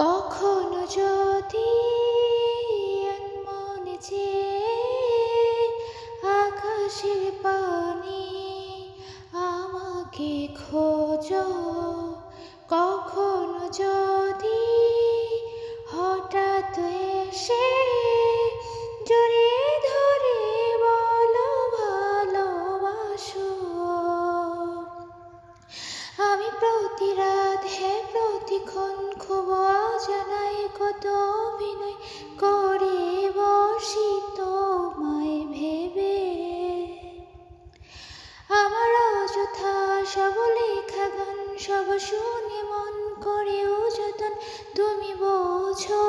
কখনো যদি মনে চেয়ে আকাশের পানি আমাকে খোঁজো, কখনো যদি হঠাৎ এসে জড়িয়ে ধরে বলো ভালোবাসো, আমি প্রতি রাত প্রতিক্ষণ খুব অজানায় কত অভিনয় করে বসি তোমায় ভেবে। আমার অযথা সব লেখা গান সব শুনে মন করেও যতন তুমি বোঝো